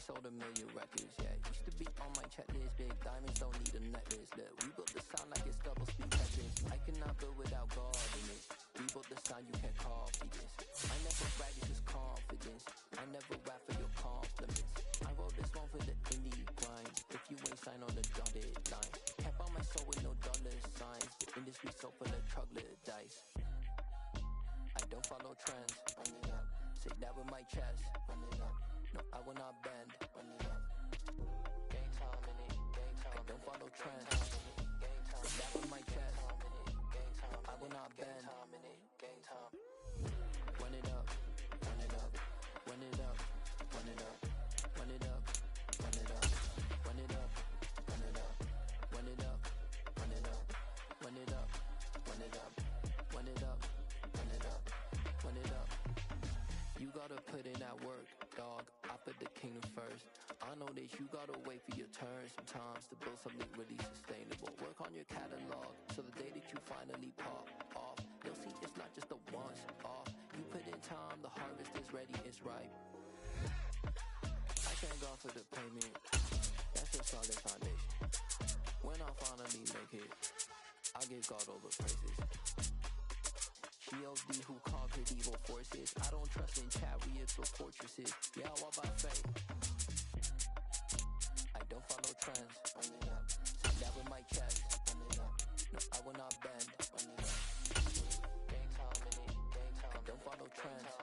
sold a million records, yeah. Used to be on my checklist, big diamonds don't need a necklace. Look, we built the sound like it's double speed Tetris. I cannot build without God in it. We built the sound, you can't copy this. I never brag, it's just confidence. I never rap for your compliments. I wrote this one for the indie grind. If you ain't signed on the dotted line, can't buy my soul with no dollar signs. The industry so full of troglodytes. I don't follow trends, run it up. Say that with my chest, run it up. No, I will not bend, run it up. Gang time in it, gang time. I don't follow trends, say that with my chest, gang time. I will not bend, gang time. Run it up, run it up, run it up, run it up, run it up, run it up, run it up, run it up, run it up, run it up, run it up, run it up, run it up, run it up, run it up. You gotta put in that work, dog. I put the kingdom first. I know that you gotta wait for your turn sometimes to build something really sustainable. Work on your catalog, so the day that you finally pop off, you'll see it's not just a once off. You put in time, the harvest is ready, it's ripe. I thank God for the payment, that's a solid foundation. When I finally make it, I give God all the praises. GOD who conquered evil forces. I don't trust in chariots or fortresses. Yeah, I walk by faith. I don't follow trends. Run it up. Say that with my chest. Run it up. No, I will not bend. Run it up. Gang time in it. Gang time. I don't follow trends.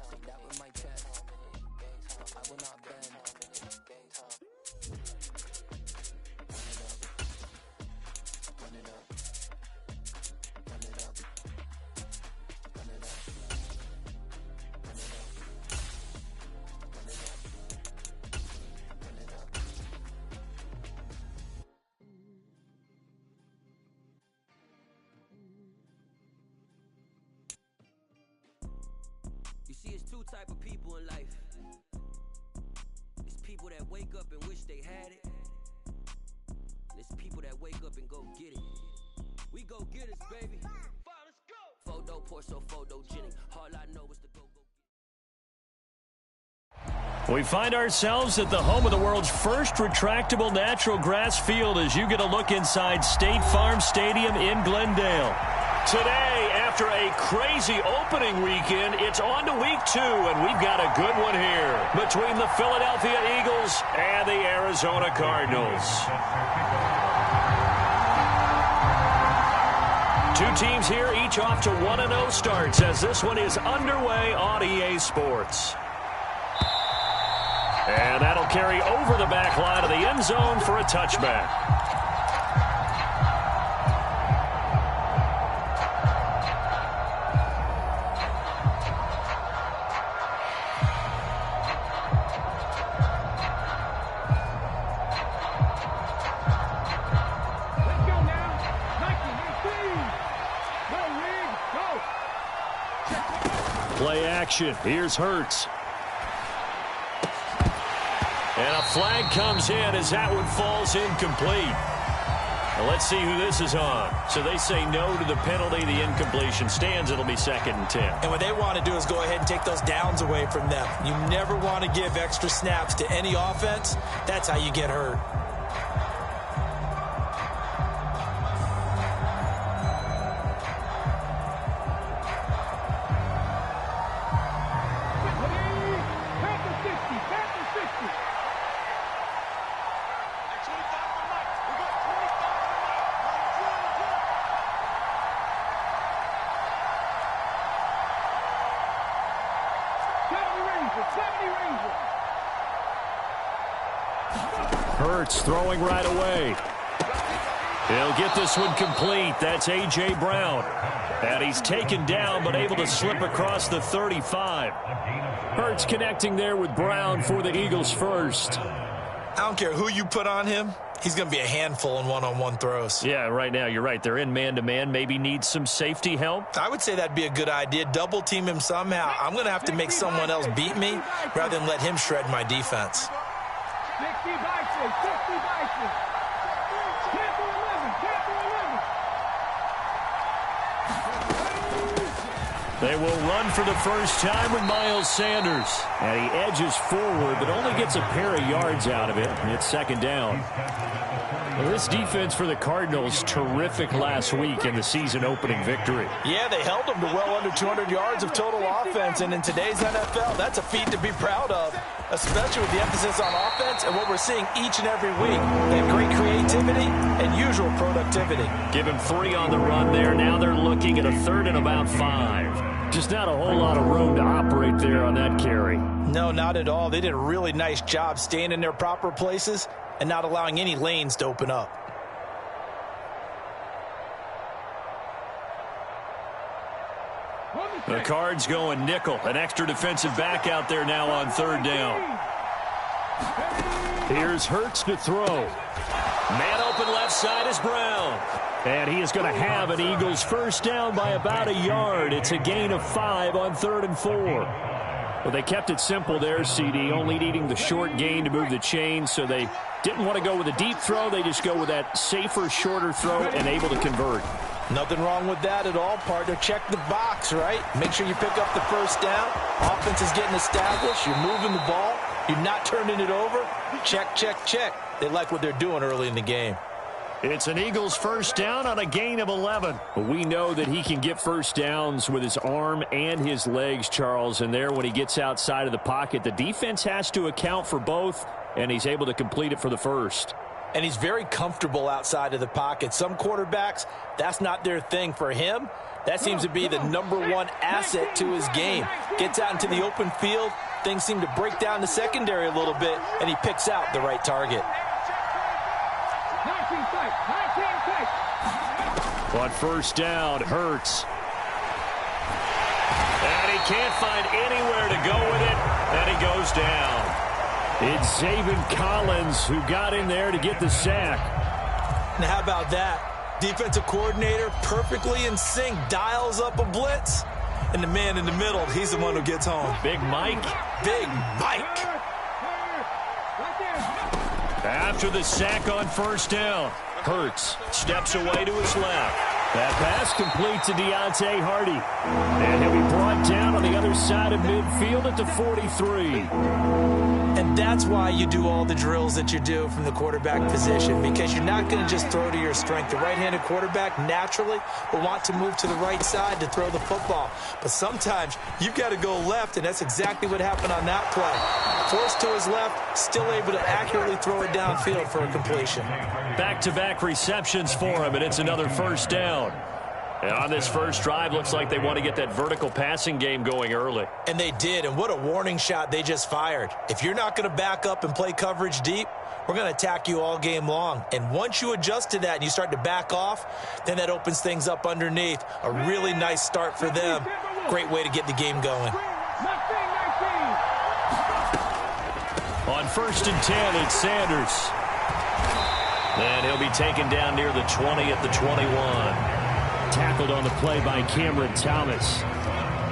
Say that with my chest. No, I will not bend. Gang time. Run it up. Run it up. Run it up. You see, it's two type of people in life. It's people that wake up and wish they had it. And it's people that wake up and go get it. We go get it, baby. Let's go. Photo poor, so photogenic. All I know is to go. We find ourselves at the home of the world's first retractable natural grass field as you get a look inside State Farm Stadium in Glendale. Today, after a crazy opening weekend, it's on to week 2, and we've got a good one here between the Philadelphia Eagles and the Arizona Cardinals. Two teams here, each off to 1-0 starts as this one is underway on EA Sports. And that'll carry over the back line of the end zone for a touchback. Play action. Here's Hurts. And a flag comes in as that one falls incomplete. Now let's see who this is on. So they say no to the penalty. The incompletion stands. It'll be 2nd and 10. And what they want to do is go ahead and take those downs away from them. You never want to give extra snaps to any offense. That's how you get hurt. Hurts throwing right away. He'll get this one complete. That's A.J. Brown. And he's taken down but able to slip across the 35. Hurts connecting there with Brown for the Eagles first. I don't care who you put on him. He's going to be a handful in one-on-one throws. Yeah, right now you're right. They're in man-to-man. Maybe need some safety help. I would say that'd be a good idea. Double team him somehow. I'm going to have to make someone else beat me rather than let him shred my defense. 60 Vikings, 60 Vikings. 10 for 11, 10 for 11. They will run for the first time with Miles Sanders. And he edges forward, but only gets a pair of yards out of it. And it's second down. Well, this defense for the Cardinals, terrific last week in the season-opening victory. Yeah, they held them to well under 200 yards of total offense. And in today's NFL, that's a feat to be proud of, especially with the emphasis on offense and what we're seeing each and every week. They have great creativity and usual productivity. Give him 3 on the run there. Now they're looking at a 3rd and about 5. Just not a whole lot of room to operate there on that carry. No, not at all. They did a really nice job staying in their proper places and not allowing any lanes to open up. The Cards going nickel. An extra defensive back out there now on 3rd down. Here's Hurts to throw. Man open left side is Brown. And he is going to have an Eagles first down by about a yard. It's a gain of 5 on 3rd and 4. Well, they kept it simple there, CD, only needing the short gain to move the chains, so they didn't want to go with a deep throw. They just go with that safer, shorter throw and able to convert. Nothing wrong with that at all, partner. Check the box, right? Make sure you pick up the first down. Offense is getting established. You're moving the ball. You're not turning it over. Check, check, check. They like what they're doing early in the game. It's an Eagles first down on a gain of 11. We know that he can get first downs with his arm and his legs, Charles. And there, when he gets outside of the pocket, the defense has to account for both, and he's able to complete it for the first. And he's very comfortable outside of the pocket. Some quarterbacks, that's not their thing. For him, that seems to be the #1 asset to his game. Gets out into the open field. Things seem to break down the secondary a little bit, and he picks out the right target. On first down, Hurts. And he can't find anywhere to go with it, and he goes down. It's Zaven Collins who got in there to get the sack. Now, how about that? Defensive coordinator perfectly in sync, dials up a blitz. And the man in the middle, he's the one who gets home. Big Mike. Big Mike. After the sack on first down, Hurts steps away to his left. That pass complete to Deontay Hardy. And he'll be brought down on the other side of midfield at the 43. And that's why you do all the drills that you do from the quarterback position, because you're not going to just throw to your strength. The right-handed quarterback naturally will want to move to the right side to throw the football. But sometimes you've got to go left, and that's exactly what happened on that play. Forced to his left, still able to accurately throw it downfield for a completion. Back-to-back receptions for him, and it's another first down. And on this first drive, looks like they want to get that vertical passing game going early. And they did, and what a warning shot they just fired. If you're not going to back up and play coverage deep, we're going to attack you all game long. And once you adjust to that and you start to back off, then that opens things up underneath. A really nice start for them. Great way to get the game going. On 1st and 10, it's Sanders. And he'll be taken down near the 20 at the 21. Tackled on the play by Cameron Thomas.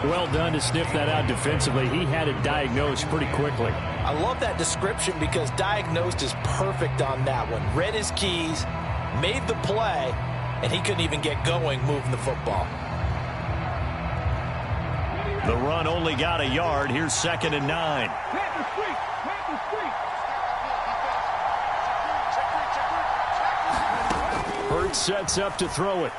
Well done to sniff that out defensively. He had it diagnosed pretty quickly. I love that description because diagnosed is perfect on that one. Read his keys, made the play, and he couldn't even get going moving the football. The run only got a yard. Here's 2nd and 9. Hurts sets up to throw it.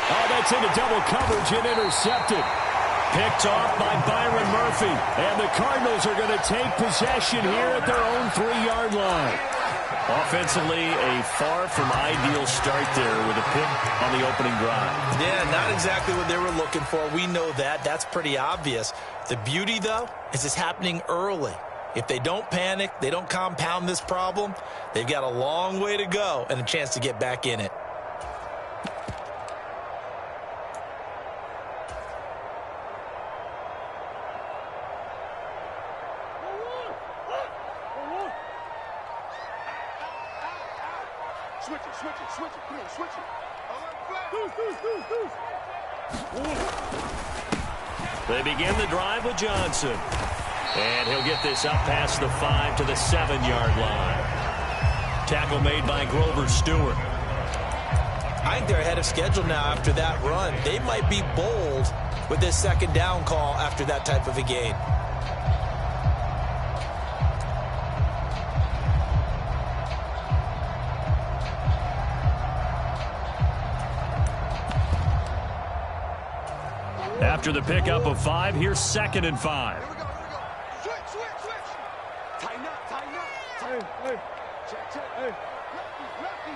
Oh, that's into double coverage and intercepted. Picked off by Byron Murphy. And the Cardinals are going to take possession here at their own 3-yard line. Offensively, a far from ideal start there with a pick on the opening drive. Yeah, not exactly what they were looking for. We know that. That's pretty obvious. The beauty, though, is it's happening early. If they don't panic, they don't compound this problem, they've got a long way to go and a chance to get back in it. They begin the drive with Johnson. And he'll get this up past the 5 to the 7-yard line. Tackle made by Grover Stewart. I think they're ahead of schedule now after that run. They might be bold with this second down call after that type of a gain. After the pickup of 5, here's 2nd and 5. Here we go. Switch. Tighten up. Hey. Check. Lefty.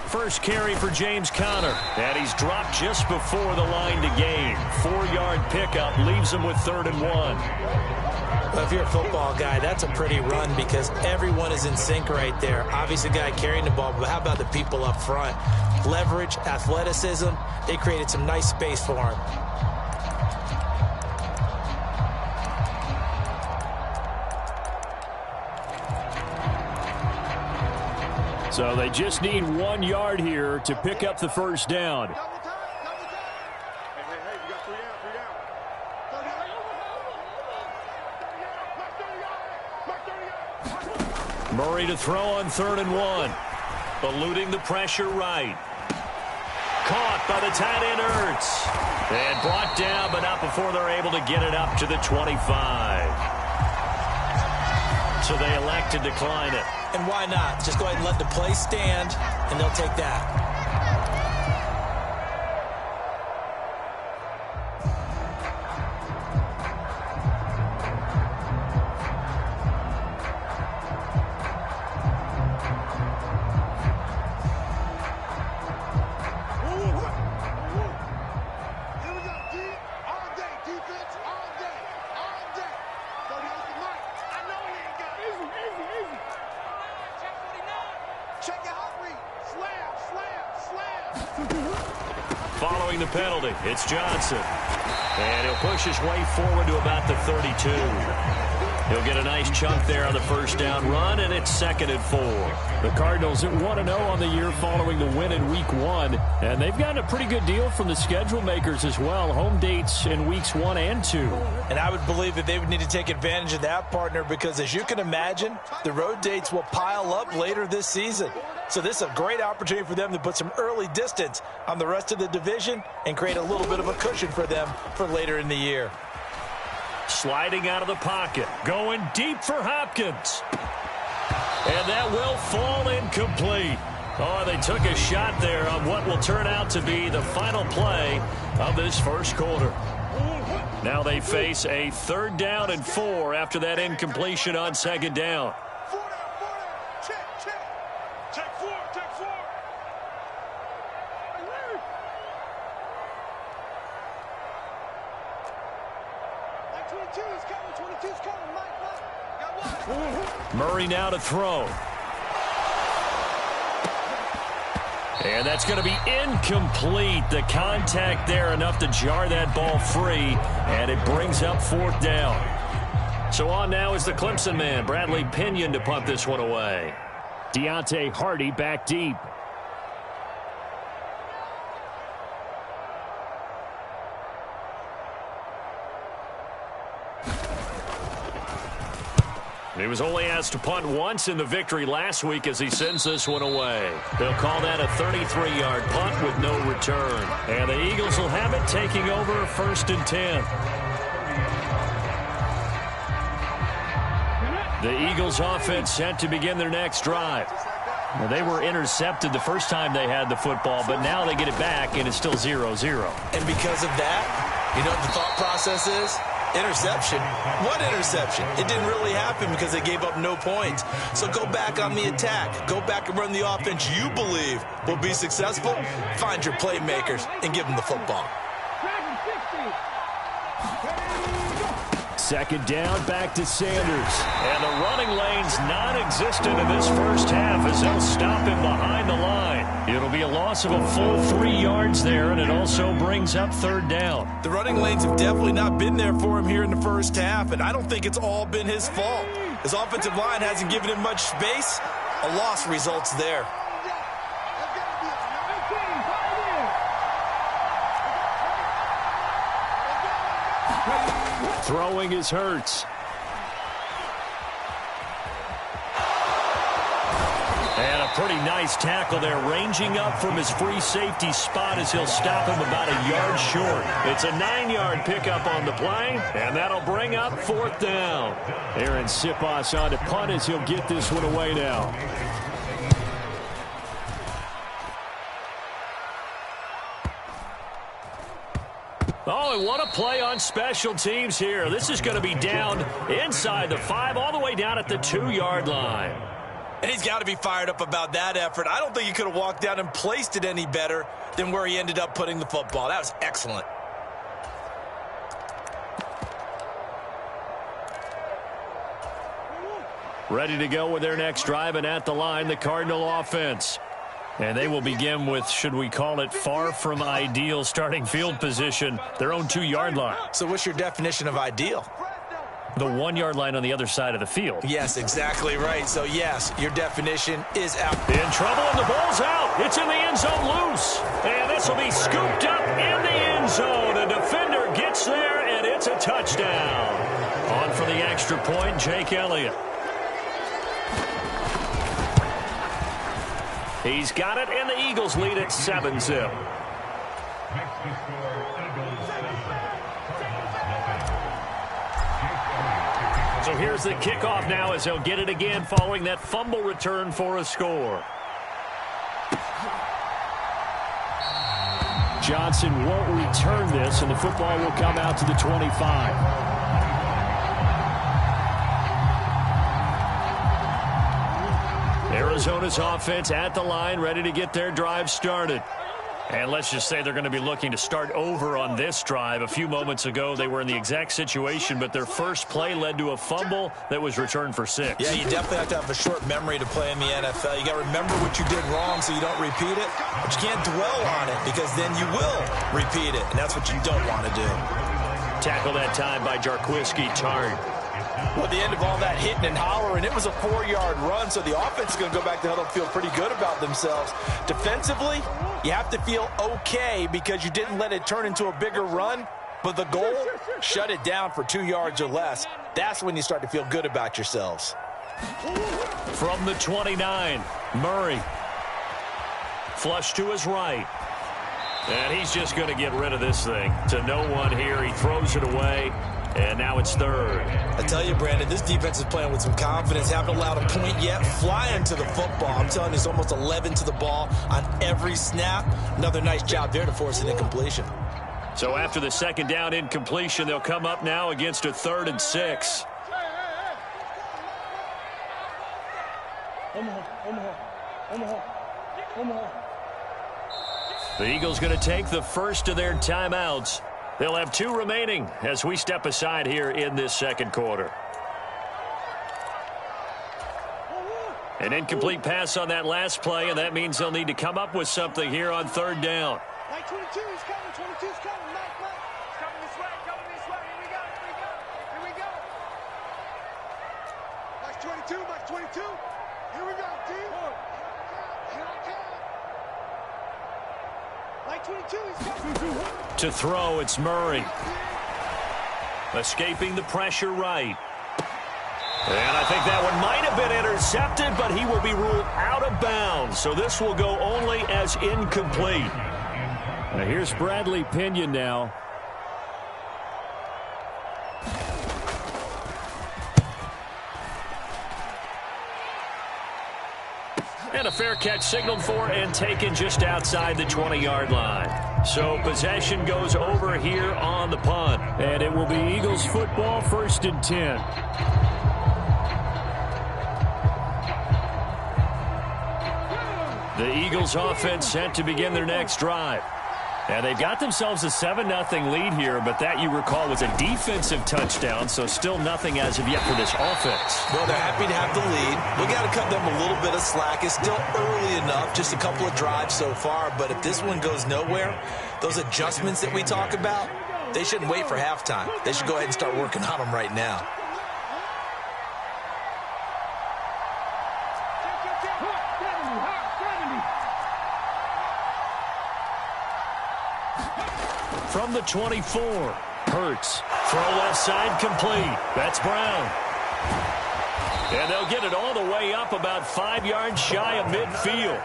First carry for James Conner, and he's dropped just before the line to gain. 4-yard pickup leaves him with 3rd and 1. Well, if you're a football guy, that's a pretty run because everyone is in sync right there. Obviously, the guy carrying the ball, but how about the people up front? Leverage, athleticism, they created some nice space for him. So they just need 1 yard here to pick up the first down. Double time. Hey, you got 3 down. Murray to throw on 3rd and 1. Eluding the pressure right. Caught by the tight end Ertz. And brought down, but not before they're able to get it up to the 25. So they elect to decline it. And why not? Just go ahead and let the play stand, and they'll take that. Following the penalty, it's Johnson. And he'll push his way forward to about the 32. He'll get a nice chunk there on the first down run, and it's 2nd and 4. The Cardinals at 1-0 on the year following the win in Week 1. And they've gotten a pretty good deal from the schedule makers as well. Home dates in Weeks 1 and 2. And I would believe that they would need to take advantage of that, partner, because as you can imagine, the road dates will pile up later this season. So this is a great opportunity for them to put some early distance on the rest of the division and create a little bit of a cushion for them for later in the year. Sliding out of the pocket. Going deep for Hopkins. And that will fall incomplete. Oh, they took a shot there on what will turn out to be the final play of this first quarter. Now they face a 3rd down and 4 after that incompletion on 2nd down. Murray now to throw. And that's going to be incomplete. The contact there enough to jar that ball free, and it brings up 4th down. So on now is the Clemson man, Bradley Pinion, to punt this one away. Deontay Hardy back deep. He was only asked to punt once in the victory last week as he sends this one away. They'll call that a 33-yard punt with no return. And the Eagles will have it, taking over 1st and 10. The Eagles offense set to begin their next drive. Well, they were intercepted the first time they had the football, but now they get it back, and it's still 0-0. And because of that, you know what the thought process is? Interception. What interception? It didn't really happen because they gave up no points. So go back on the attack. Go back and run the offense you believe will be successful. Find your playmakers and give them the football. 2nd down, back to Sanders. And the running lane's non-existent in this first half as they'll stop him behind the line. It'll be a loss of a full 3 yards there, and it also brings up 3rd down. The running lanes have definitely not been there for him here in the first half, and I don't think it's all been his fault. His offensive line hasn't given him much space. A loss results there. Throwing is Hurts. And a pretty nice tackle there, ranging up from his free safety spot as he'll stop him about a yard short. It's a 9-yard pickup on the play, and that'll bring up 4th down. Aaron Siposs on to punt as he'll get this one away now. Oh, and what a play on special teams here. This is going to be down inside the 5, all the way down at the 2-yard line. And he's got to be fired up about that effort. I don't think he could have walked down and placed it any better than where he ended up putting the football. That was excellent. Ready to go with their next drive, and at the line, the Cardinal offense. And they will begin with, should we call it, far from ideal starting field position, their own 2-yard line. So what's your definition of ideal? The 1-yard line on the other side of the field. Yes, exactly right. So, yes, your definition is out. In trouble, and the ball's out. It's in the end zone loose. And this will be scooped up in the end zone. A defender gets there, and it's a touchdown. On for the extra point, Jake Elliott. He's got it, and the Eagles lead at 7-0. So here's the kickoff now as he'll get it again following that fumble return for a score. Johnson won't return this, and the football will come out to the 25. Arizona's offense at the line, ready to get their drive started. And let's just say they're going to be looking to start over on this drive. A few moments ago, they were in the exact situation, but their first play led to a fumble that was returned for 6. Yeah, you definitely have to have a short memory to play in the NFL. You got to remember what you did wrong so you don't repeat it, but you can't dwell on it because then you will repeat it, and that's what you don't want to do. Tackle that time by Jarquiski Tarn. Well, at the end of all that hitting and hollering, it was a 4-yard run, so the offense is going to go back to huddle and feel pretty good about themselves. Defensively, you have to feel okay because you didn't let it turn into a bigger run, but the goal, shut it down for 2 yards or less. That's when you start to feel good about yourselves. From the 29, Murray. Flush to his right. And he's just going to get rid of this thing. To no one here, he throws it away. And now it's 3rd. I tell you, Brandon, this defense is playing with some confidence. Haven't allowed a point yet. Flying to the football. I'm telling you, it's almost 11 to the ball on every snap. Another nice job there to force an incompletion. So after the 2nd down incompletion, they'll come up now against a 3rd and 6. The Eagles going to take the first of their timeouts. They'll have 2 remaining as we step aside here in this 2nd quarter. An incomplete pass on that last play, and that means they'll need to come up with something here on 3rd down. Mike 22 is coming. 22 is coming. Mike. It's coming this way. Coming this way. Here we go. Here we go. Mike 22. Mike 22. Here we go. D. Mike 22 is coming. To throw, it's Murray. Escaping the pressure right. And I think that one might have been intercepted, but he will be ruled out of bounds. So this will go only as incomplete. Now here's Bradley Pinion now. And a fair catch signaled for and taken just outside the 20-yard line. So possession goes over here on the punt. And it will be Eagles football, 1st and 10. The Eagles offense set to begin their next drive. And they've got themselves a 7-0 lead here, but that, you recall, was a defensive touchdown, so still nothing as of yet for this offense. Well, they're happy to have the lead. We got to cut them a little bit of slack. It's still early enough, just a couple of drives so far, but if this one goes nowhere, those adjustments that we talk about, they shouldn't wait for halftime. They should go ahead and start working on them right now. From the 24, Hurts. Throw left side complete. That's Brown. And they'll get it all the way up about 5 yards shy of midfield.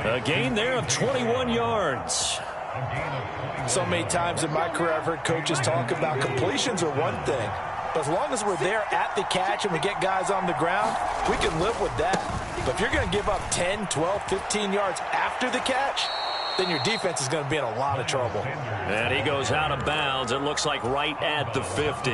A gain there of 21 yards. So many times in my career I've heard coaches talk about completions are one thing. But as long as we're there at the catch and we get guys on the ground, we can live with that. But if you're going to give up 10, 12, 15 yards after the catch, then your defense is going to be in a lot of trouble. And he goes out of bounds. It looks like right at the 50.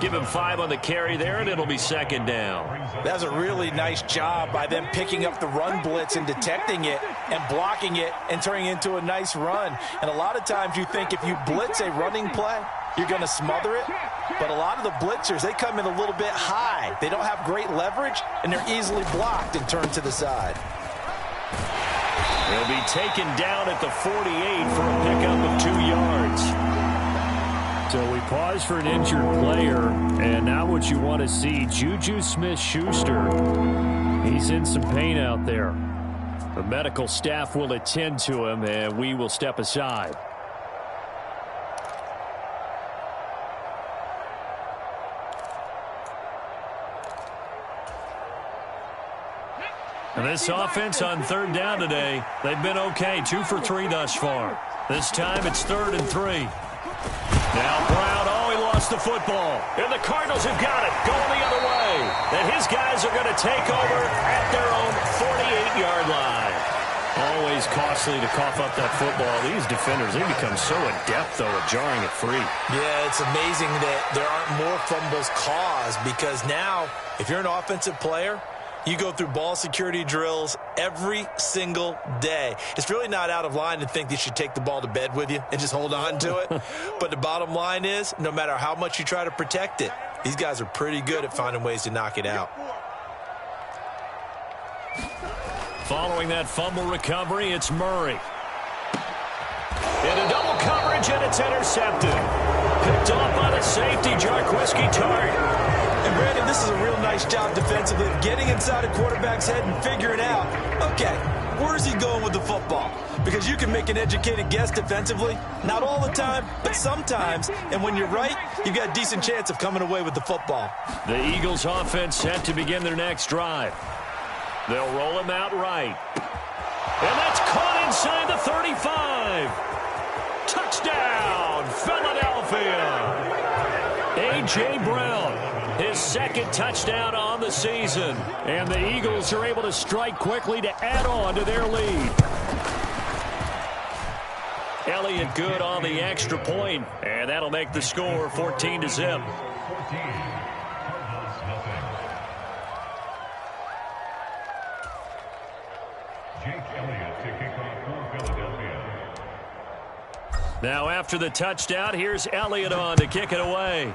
Give him 5 on the carry there, and it'll be second down. That was a really nice job by them picking up the run blitz and detecting it and blocking it and turning it into a nice run. And a lot of times you think if you blitz a running play, you're going to smother it. But a lot of the blitzers, they come in a little bit high. They don't have great leverage, and they're easily blocked and turned to the side. He'll be taken down at the 48 for a pickup of 2 yards. So we pause for an injured player, and now what you want to see, Juju Smith-Schuster. He's in some pain out there. The medical staff will attend to him, and we will step aside. And this offense on third down today, they've been okay, 2 for 3 thus far. This time it's 3rd and 3. Now Brown, he lost the football. And the Cardinals have got it, going the other way. And his guys are going to take over at their own 48-yard line. Always costly to cough up that football. These defenders, they become so adept, though, at jarring it free. Yeah, it's amazing that there aren't more fumbles caused because now, if you're an offensive player, you go through ball security drills every single day. It's really not out of line to think you should take the ball to bed with you and just hold on to it. But the bottom line is, no matter how much you try to protect it, these guys are pretty good at finding ways to knock it out. Following that fumble recovery, it's Murray. In a double coverage, and it's intercepted. Picked off by the safety, Jarquiski Tart. And Brandon, this is a real nice job defensively of getting inside a quarterback's head and figuring out, okay, where's he going with the football? Because you can make an educated guess defensively, not all the time, but sometimes. And when you're right, you've got a decent chance of coming away with the football. The Eagles offense set to begin their next drive. They'll roll him out right. And that's caught inside the 35. Touchdown, Philadelphia. A.J. Brown, his second touchdown on the season. And the Eagles are able to strike quickly to add on to their lead. Elliott good on the extra point, and that'll make the score 14-0. Now after the touchdown, here's Elliott on to kick it away.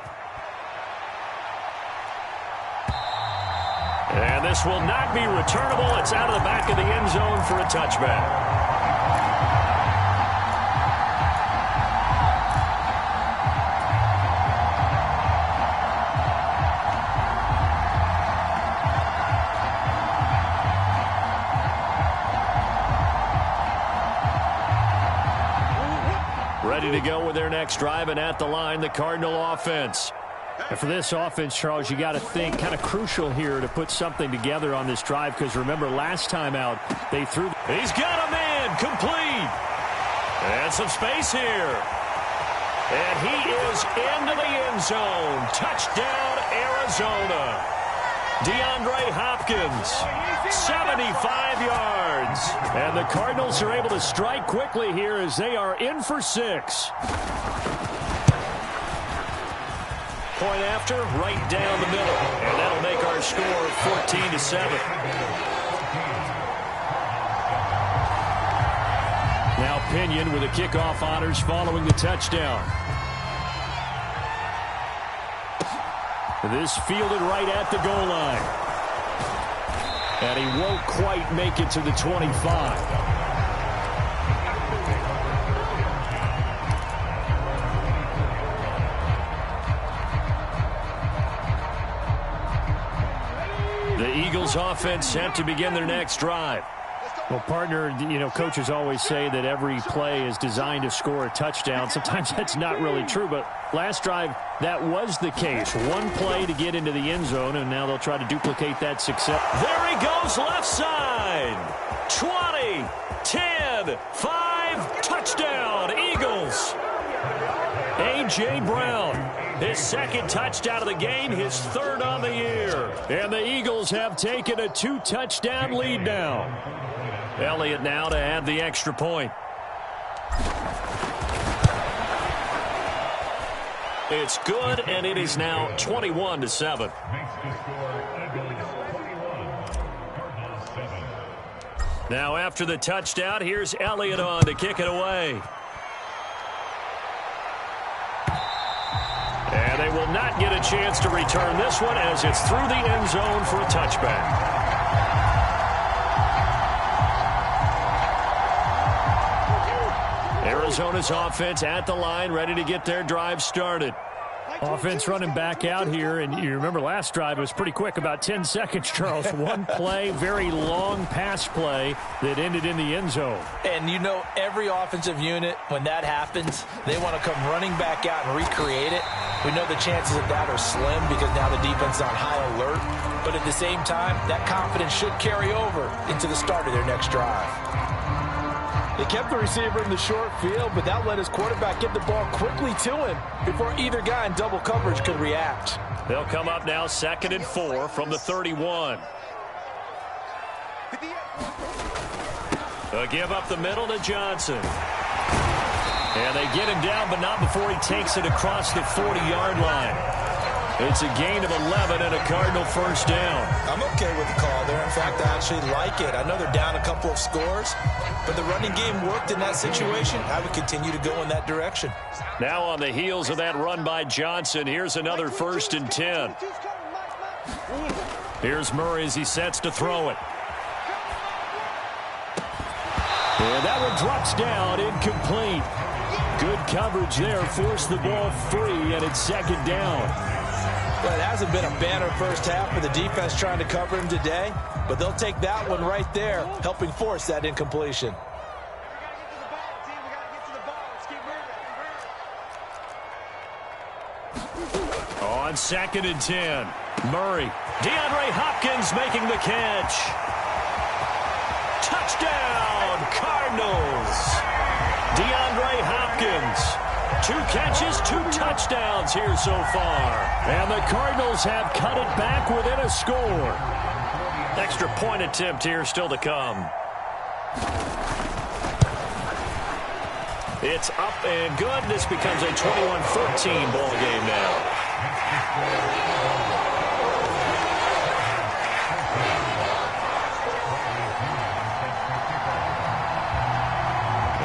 And this will not be returnable. It's out of the back of the end zone for a touchback. Ready to go with their next drive, and at the line, the Cardinal offense. And for this offense, Charles, you got to think kind of crucial here to put something together on this drive, because remember last time out they threw. He's got a man complete. And some space here. And he is into the end zone. Touchdown, Arizona. DeAndre Hopkins, 75 yards. And the Cardinals are able to strike quickly here as they are in for 6. Point after, right down the middle. And that'll make our score 14-7. Now Pinion with the kickoff honors following the touchdown. This fielded right at the goal line. And he won't quite make it to the 25. The Eagles offense set to begin their next drive. Well, partner, coaches always say that every play is designed to score a touchdown. Sometimes that's not really true, but last drive, that was the case. One play to get into the end zone, and now they'll try to duplicate that success. There he goes, left side. 20, 10, 5, touchdown, Eagles. A.J. Brown, his second touchdown of the game, his third on the year. And the Eagles have taken a 2-touchdown lead now. Elliott now to add the extra point. It's good, and it is now 21-7. Now after the touchdown, here's Elliott on to kick it away. And they will not get a chance to return this one as it's through the end zone for a touchback. Arizona's offense at the line, ready to get their drive started. Offense running back out here, and you remember last drive was pretty quick, about 10 seconds, Charles. One play, very long pass play that ended in the end zone. And every offensive unit, when that happens, they want to come running back out and recreate it. We know the chances of that are slim because now the defense is on high alert. But at the same time, that confidence should carry over into the start of their next drive. They kept the receiver in the short field, but that let his quarterback get the ball quickly to him before either guy in double coverage could react. They'll come up now 2nd and 4 from the 31. They'll give up the middle to Johnson. And they get him down, but not before he takes it across the 40-yard line. It's a gain of 11 and a Cardinal first down. I'm okay with the call there. In fact, I actually like it. I know they're down a couple of scores, but the running game worked in that situation. I would continue to go in that direction. Now on the heels of that run by Johnson, here's another 1st and 10. Here's Murray as he sets to throw it. And that one drops down, incomplete. Good coverage there, forced the ball free, and it's 2nd down. Well, it hasn't been a banner first half for the defense trying to cover him today, but they'll take that one right there, helping force that incompletion. On 2nd and 10, Murray. DeAndre Hopkins making the catch. Touchdown, Cardinals. DeAndre Hopkins. 2 catches, 2 touchdowns here so far. And the Cardinals have cut it back within a score. Extra point attempt here still to come. It's up and good. This becomes a 21-14 ball game now.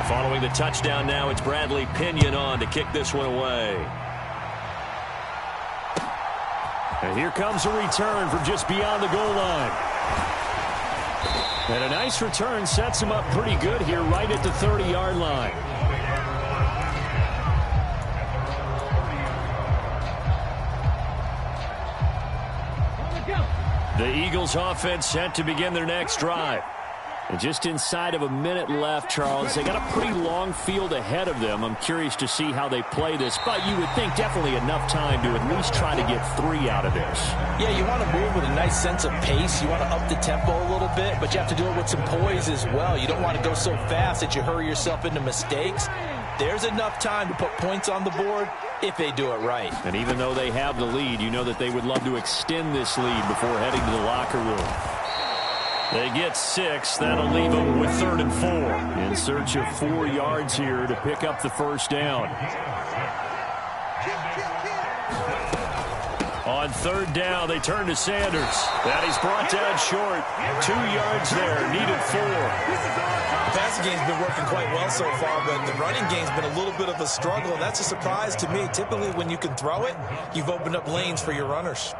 Following the touchdown now, it's Bradley Pinion on to kick this one away. And here comes a return from just beyond the goal line. And a nice return sets him up pretty good here right at the 30-yard line. The Eagles offense set to begin their next drive. And just inside of a minute left, Charles. They got a pretty long field ahead of them. I'm curious to see how they play this, but you would think definitely enough time to at least try to get 3 out of this. Yeah, you want to move with a nice sense of pace. You want to up the tempo a little bit, but you have to do it with some poise as well. You don't want to go so fast that you hurry yourself into mistakes. There's enough time to put points on the board if they do it right. And even though they have the lead, you know that they would love to extend this lead before heading to the locker room. They get 6. That'll leave them with 3rd and 4. In search of 4 yards here to pick up the first down. On 3rd down, they turn to Sanders. And he's brought down short. 2 yards there, needed 4. The passing game's been working quite well so far, but the running game's been a little bit of a struggle, and that's a surprise to me. Typically, when you can throw it, you've opened up lanes for your runners.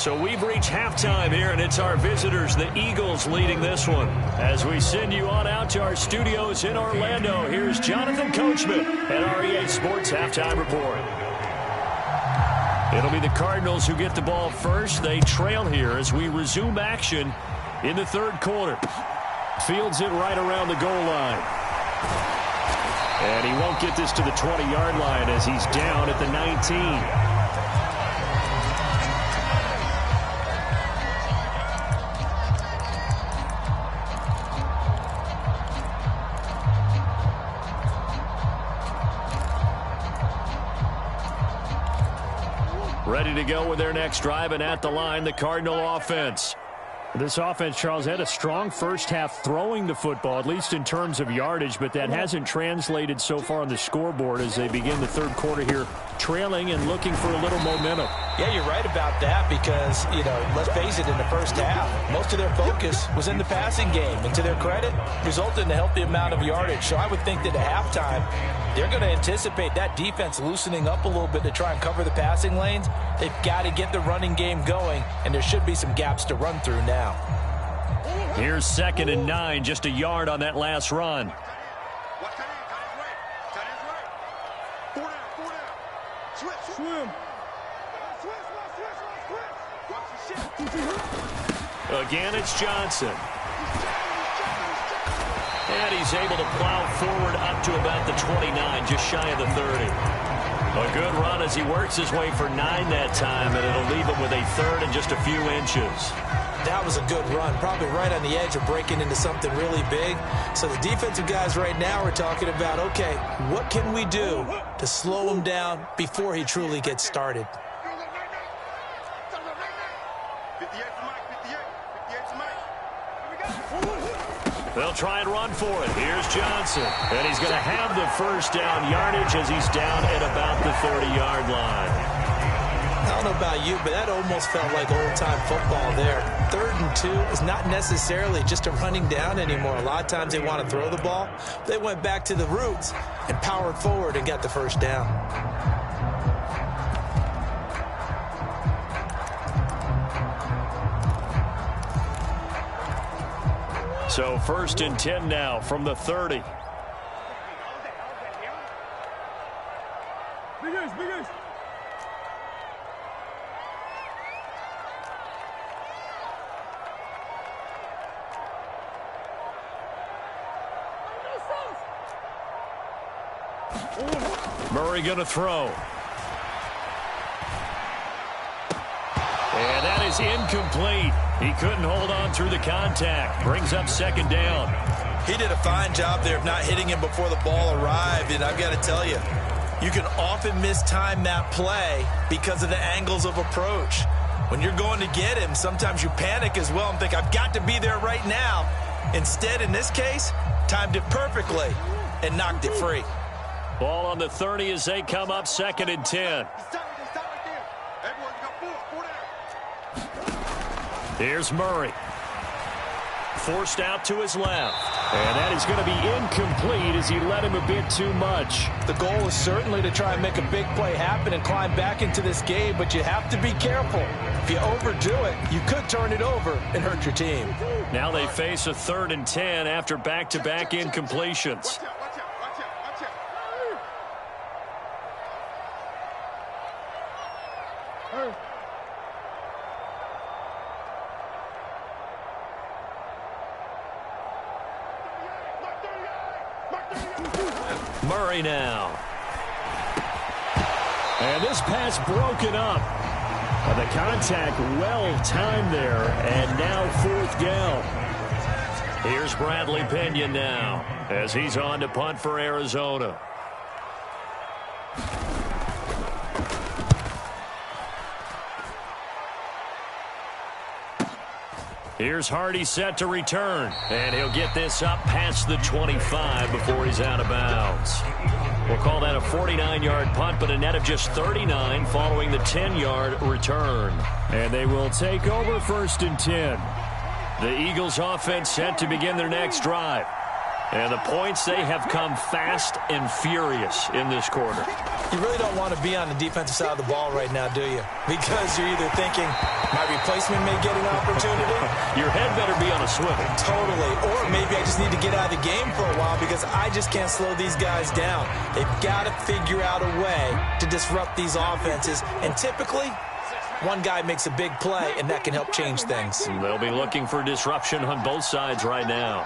So we've reached halftime here, and it's our visitors, the Eagles, leading this one. As we send you on out to our studios in Orlando, here's Jonathan Coachman at REA Sports Halftime Report. It'll be the Cardinals who get the ball first. They trail here as we resume action in the third quarter. Fields it right around the goal line. And he won't get this to the 20-yard line as he's down at the 19. Ready to go with their next drive, and at the line, the Cardinal offense. This offense, Charles, had a strong first half throwing the football, at least in terms of yardage, but that hasn't translated so far on the scoreboard as they begin the third quarter here, trailing and looking for a little momentum. Yeah, you're right about that because, let's face it, in the first half, most of their focus was in the passing game. And to their credit, resulted in a healthy amount of yardage. So I would think that at halftime, they're going to anticipate that defense loosening up a little bit to try and cover the passing lanes. They've got to get the running game going, and there should be some gaps to run through now. Here's 2nd and 9, just a yard on that last run. Again, it's Johnson. And he's able to plow forward up to about the 29, just shy of the 30. A good run as he works his way for 9 that time, and it'll leave him with a third and just a few inches. That was a good run, probably right on the edge of breaking into something really big. So the defensive guys right now are talking about, okay, what can we do to slow him down before he truly gets started? They'll try and run for it. Here's Johnson. And he's going to have the first down yardage as he's down at about the 30-yard line. I don't know about you, but that almost felt like old-time football there. 3rd and 2 is not necessarily just a running down anymore. A lot of times they want to throw the ball. They went back to the roots and powered forward and got the first down. So 1st and 10 now from the 30. Murray going to throw. And that is incomplete. He couldn't hold on through the contact. Brings up 2nd down. He did a fine job there of not hitting him before the ball arrived. And I've got to tell you, you can often mistime that play because of the angles of approach. When you're going to get him, sometimes you panic as well and think, I've got to be there right now. Instead, in this case, timed it perfectly and knocked it free. Ball on the 30 as they come up 2nd and 10. Here's Murray. Forced out to his left. And that is going to be incomplete as he let him a bit too much. The goal is certainly to try and make a big play happen and climb back into this game, but you have to be careful. If you overdo it, you could turn it over and hurt your team. Now they face a 3rd and 10 after back-to-back incompletions. Murray now. And this pass broken up. The contact well timed there, and now 4th down. Here's Bradley Pinion now as he's on to punt for Arizona. Here's Hardy set to return, and he'll get this up past the 25 before he's out of bounds. We'll call that a 49-yard punt, but a net of just 39 following the 10-yard return. And they will take over 1st and 10. The Eagles offense set to begin their next drive. And the points, they have come fast and furious in this quarter. You really don't want to be on the defensive side of the ball right now, do you? Because you're either thinking, my replacement may get an opportunity. Your head better be on a swivel. Totally. Or maybe I just need to get out of the game for a while because I just can't slow these guys down. They've got to figure out a way to disrupt these offenses. And typically, one guy makes a big play, and that can help change things. They'll be looking for disruption on both sides right now.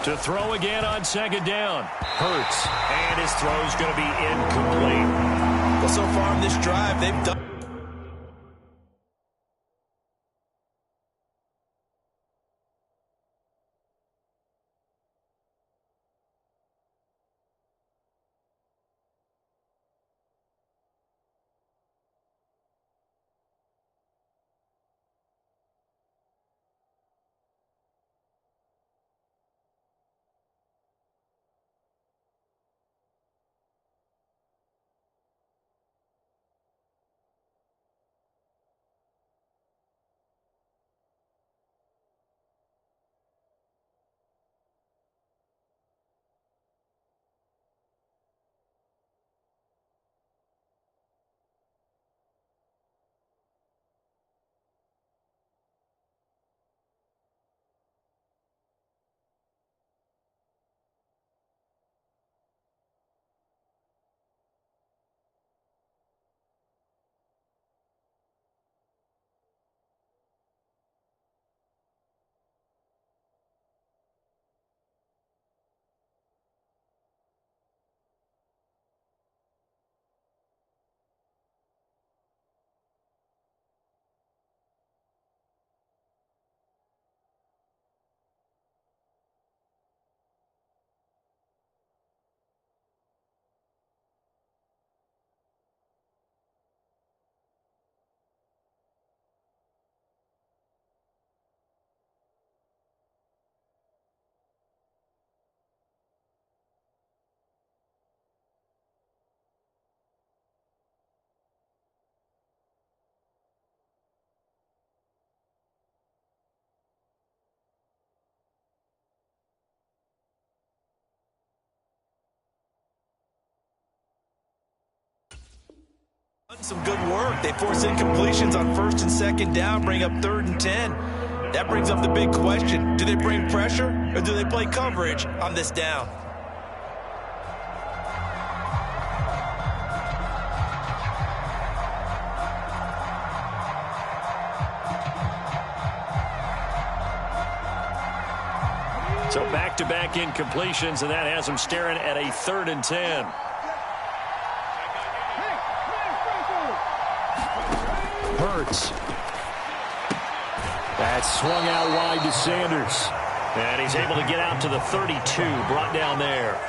To throw again on second down. Hurts. And his throw's going to be incomplete. Well, so far in this drive, they've done. Some good work. They force incompletions on first and second down, bring up 3rd and 10. That brings up the big question. Do they bring pressure or do they play coverage on this down? So back-to-back incompletions, and that has them staring at a 3rd and 10. Hurts. That's swung out wide to Sanders. And he's able to get out to the 32, brought down there.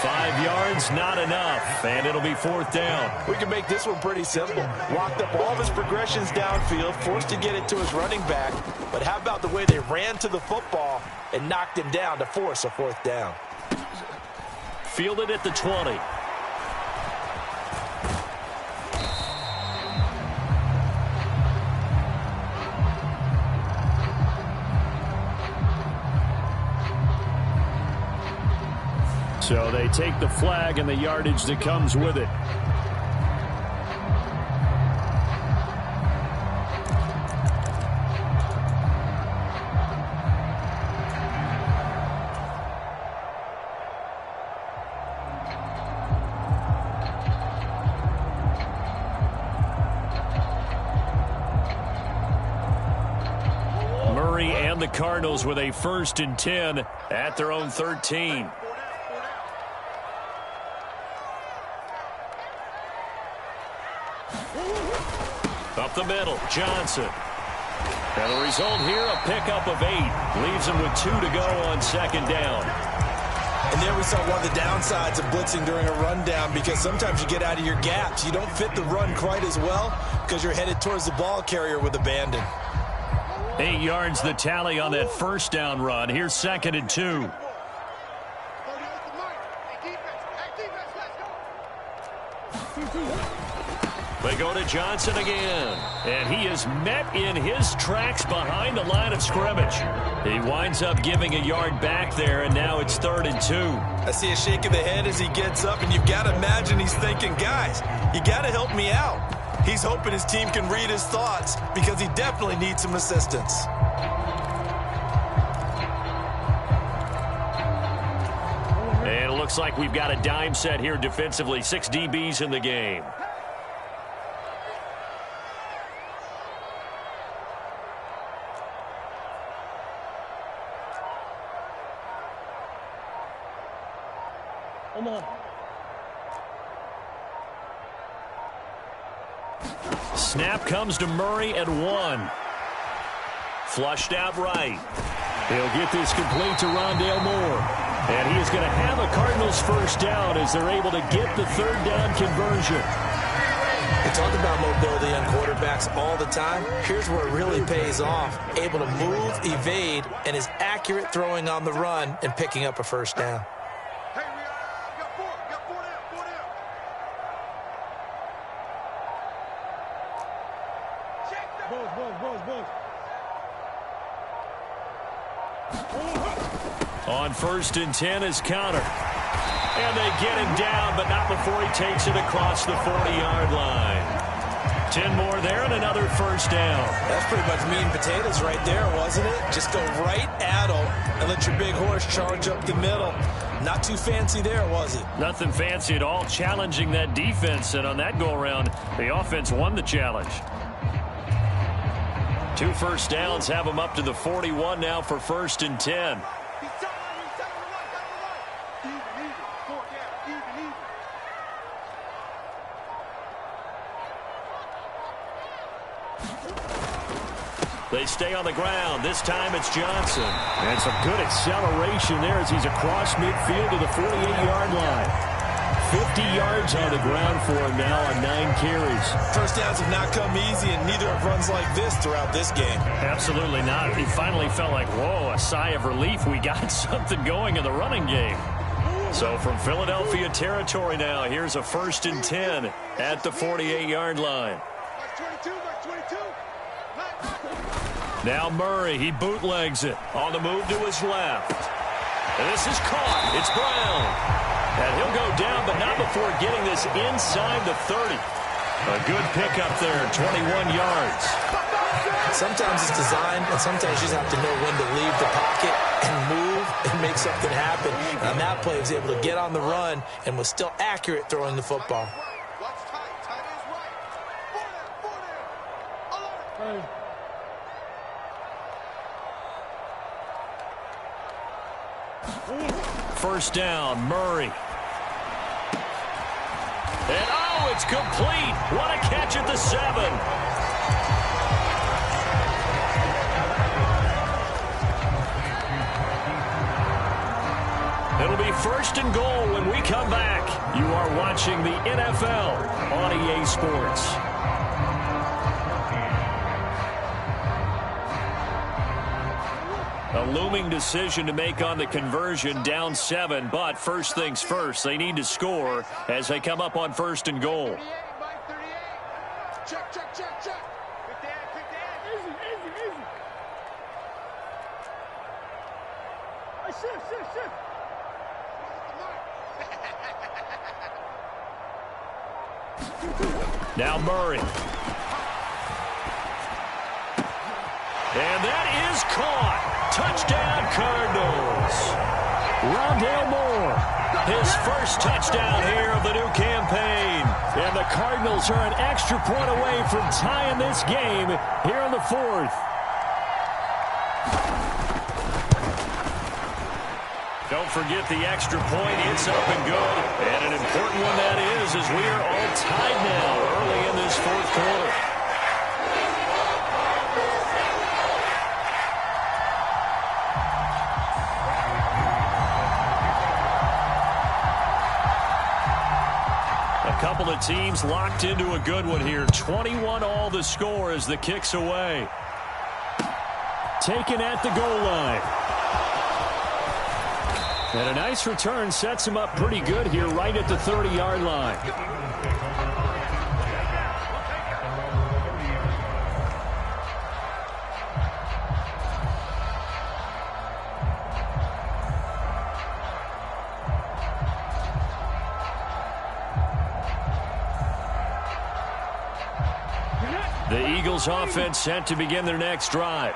5 yards, not enough, and it'll be 4th down. We can make this one pretty simple. Walked up all of his progressions downfield, forced to get it to his running back. But how about the way they ran to the football and knocked him down to force a 4th down? Fielded at the 20. So they take the flag and the yardage that comes with it. Murray and the Cardinals with a 1st and 10 at their own 13. Up the middle, Johnson. And the result here, a pickup of 8. Leaves him with 2 to go on 2nd down. And there we saw one of the downsides of blitzing during a rundown, because sometimes you get out of your gaps. You don't fit the run quite as well because you're headed towards the ball carrier with abandon. 8 yards the tally on that 1st down run. Here's 2nd and 2. They go to Johnson again, and he is met in his tracks behind the line of scrimmage. He winds up giving a yard back there, and now it's 3rd and 2. I see a shake of the head as he gets up, and you've got to imagine he's thinking, guys, you got to help me out. He's hoping his team can read his thoughts because he definitely needs some assistance. And it looks like we've got a dime set here defensively. 6 DBs in the game. Come on. Snap comes to Murray at 1. Flushed out right. He'll get this complete to Rondale Moore. And he is going to have a Cardinals first down as they're able to get the 3rd down conversion. We talk about mobility on quarterbacks all the time. Here's where it really pays off. Able to move, evade, and is accurate throwing on the run and picking up a first down. Hey, we got four down. Check that. Buzz. On 1st and 10 is Counter. And they get him down, but not before he takes it across the 40-yard line. 10 more there and another first down. That's pretty much meat and potatoes right there, wasn't it? Just go right at him and let your big horse charge up the middle. Not too fancy there, was it? Nothing fancy at all, challenging that defense. And on that go-around, the offense won the challenge. 2 first downs have them up to the 41 now for 1st and 10. They stay on the ground. This time it's Johnson. And some good acceleration there as he's across midfield to the 48-yard line. 50 yards on the ground for him now on 9 carries. First downs have not come easy, and neither have runs like this throughout this game. Absolutely not. He finally felt like, whoa, a sigh of relief. We got something going in the running game. So from Philadelphia territory now, here's a 1st and 10 at the 48-yard line. Now Murray, he bootlegs it on the move to his left. And this is caught. It's Brown. And he'll go down, but not before getting this inside the 30. A good pickup there, 21 yards. Sometimes it's designed, and sometimes you just have to know when to leave the pocket and move and make something happen. And on that play, he was able to get on the run and was still accurate throwing the football. First down, Murray. And oh, it's complete. What a catch at the 7. It'll be 1st and goal when we come back. You are watching the NFL on EA Sports. A looming decision to make on the conversion, down 7, but first things first, they need to score as they come up on 1st and goal. Check. Easy. Hey, shift. Now Murray. And that is caught. Touchdown, Cardinals. Rondale Moore, his first touchdown here of the new campaign. And the Cardinals are an extra point away from tying this game here in the 4th. Don't forget the extra point. It's up and good. And an important one that is, as we are all tied now early in this 4th quarter. Couple of teams locked into a good one here. 21 all the score as the kick's away. Taken at the goal line. And a nice return sets him up pretty good here right at the 30-yard line. Eagles offense set to begin their next drive.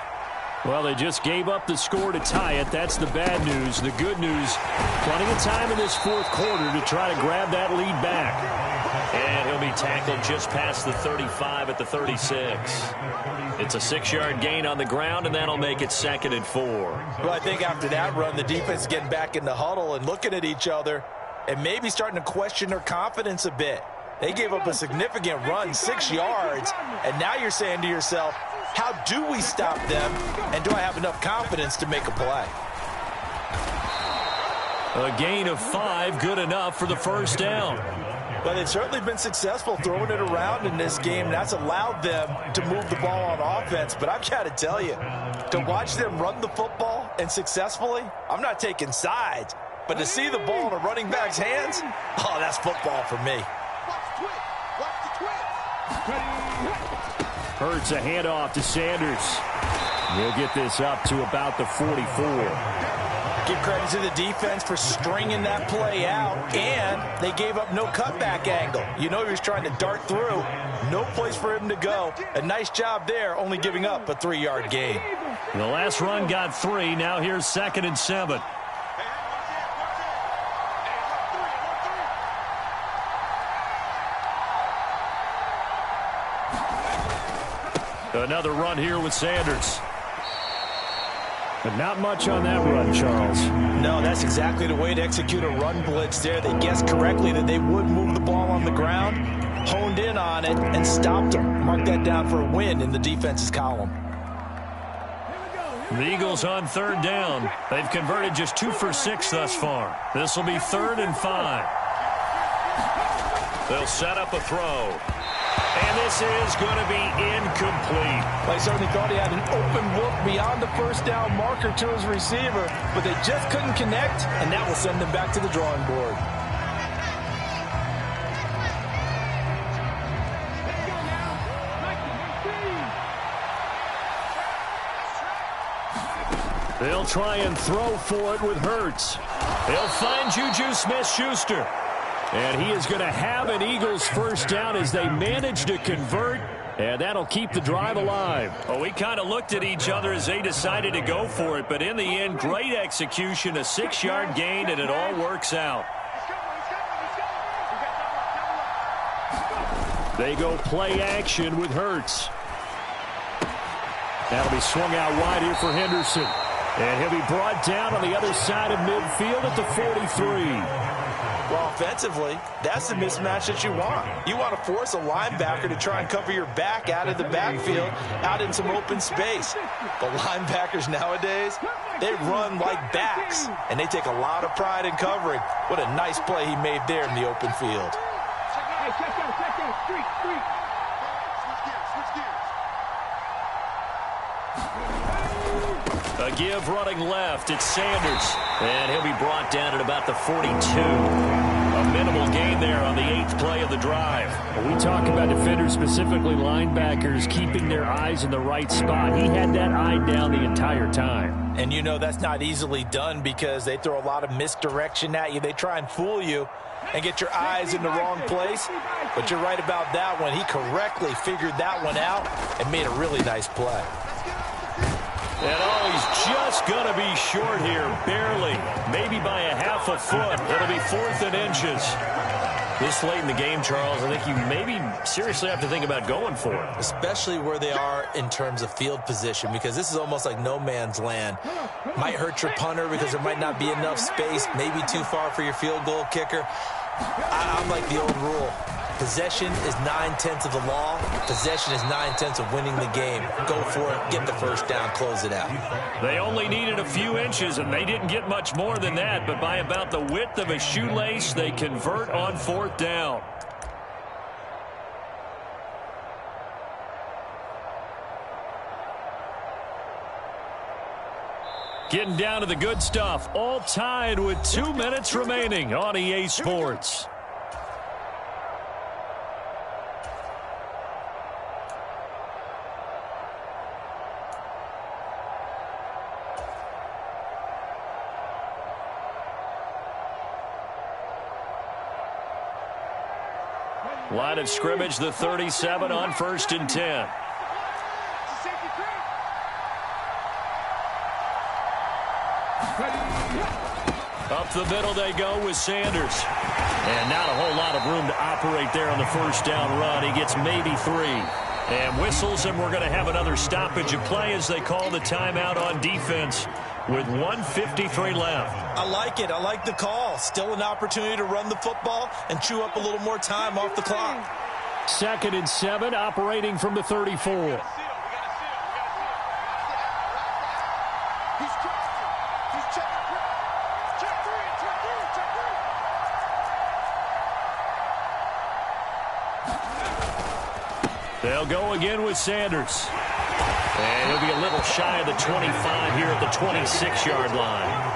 Well, they just gave up the score to tie it. That's the bad news. The good news, plenty of time in this fourth quarter to try to grab that lead back. And he'll be tackled just past the 35 at the 36. It's a 6-yard gain on the ground, and that'll make it 2nd and 4. Well, I think after that run, the defense is getting back in the huddle and looking at each other and maybe starting to question their confidence a bit. They gave up a significant run, 6 yards, and now you're saying to yourself, how do we stop them, and do I have enough confidence to make a play? A gain of 5, good enough for the first down. Well, they've certainly been successful throwing it around in this game. That's allowed them to move the ball on offense. But I've got to tell you, to watch them run the football and successfully, I'm not taking sides. But to see the ball in a running back's hands, oh, that's football for me. Hurts a handoff to Sanders. He'll get this up to about the 44. Give credit to the defense for stringing that play out, and they gave up no cutback angle. You know he was trying to dart through. No place for him to go. A nice job there, only giving up a 3-yard gain. The last run got 3. Now here's 2nd and 7. Another run here with Sanders. But not much on that run, Charles. No, that's exactly the way to execute a run blitz there. They guessed correctly that they would move the ball on the ground, honed in on it, and stopped them. Mark that down for a win in the defense's column. The Eagles on 3rd down. They've converted just 2 for 6 thus far. This will be 3rd and 5. They'll set up a throw. And this is going to be incomplete. I certainly thought he had an open look beyond the first down marker to his receiver, but they just couldn't connect, and that will send them back to the drawing board. They'll try and throw for it with Hurts. They'll find Juju Smith-Schuster. And he is going to have an Eagles first down as they manage to convert, and that'll keep the drive alive. Well, we kind of looked at each other as they decided to go for it, but in the end, great execution, a 6-yard gain, and it all works out. They go play action with Hurts. That'll be swung out wide here for Henderson. And he'll be brought down on the other side of midfield at the 43. Well, offensively, that's the mismatch that you want. You want to force a linebacker to try and cover your back out of the backfield, out in some open space. The linebackers nowadays, they run like backs, and they take a lot of pride in covering. What a nice play he made there in the open field. Hey, check out, street. A give running left. It's Sanders. And he'll be brought down at about the 42. A minimal gain there on the 8th play of the drive. When we talk about defenders, specifically linebackers, keeping their eyes in the right spot, he had that eye down the entire time. And you know that's not easily done because they throw a lot of misdirection at you. They try and fool you and get your eyes in the wrong place. But you're right about that one. He correctly figured that one out and made a really nice play. And oh, he's just going to be short here, barely, maybe by a half a foot. It'll be 4th and inches. This late in the game, Charles, I think you maybe seriously have to think about going for it. Especially where they are in terms of field position, because this is almost like no man's land. Might hurt your punter because there might not be enough space, maybe too far for your field goal kicker. I'm like the old rule. Possession is 9/10 of the law. Possession is 9/10 of winning the game. Go for it. Get the first down. Close it out. They only needed a few inches, and they didn't get much more than that. But by about the width of a shoelace, they convert on 4th down. Getting down to the good stuff. All tied with 2 minutes remaining on EA Sports. Line of scrimmage, the 37 on 1st and 10. the middle they go with Sanders. And not a whole lot of room to operate there on the first down run. He gets maybe 3. And whistles, and we're going to have another stoppage of play as they call the timeout on defense with 1:53 left. I like it. I like the call. Still an opportunity to run the football and chew up a little more time off the clock. 2nd and 7, operating from the 34. They'll go again with Sanders. And he'll be a little shy of the 25 here at the 26-yard line.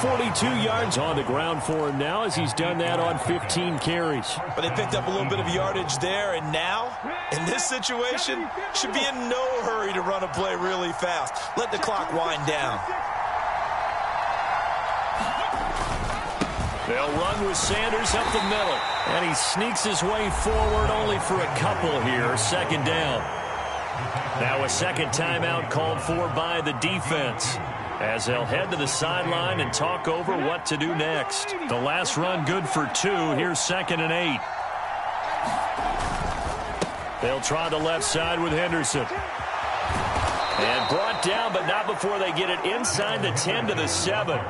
42 yards on the ground for him now as he's done that on 15 carries. But they picked up a little bit of yardage there, and now, in this situation, should be in no hurry to run a play really fast. Let the clock wind down. They'll run with Sanders up the middle. And he sneaks his way forward only for a couple here. 2nd down. Now a second timeout called for by the defense as they'll head to the sideline and talk over what to do next. The last run good for 2. Here's 2nd and 8. They'll try the left side with Henderson. And brought down, but not before they get it inside the 10 to the 7.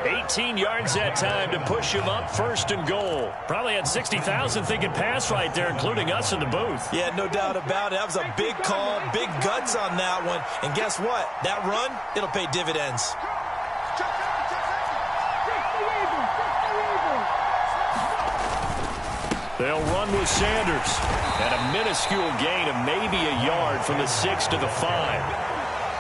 18 yards that time to push him up 1st and goal. Probably had 60,000 thinking pass right there, including us in the booth. Yeah, no doubt about it. That was a big call, big guts on that one. And guess what? That run, it'll pay dividends. They'll run with Sanders. And a minuscule gain of maybe a yard from the 6 to the 5.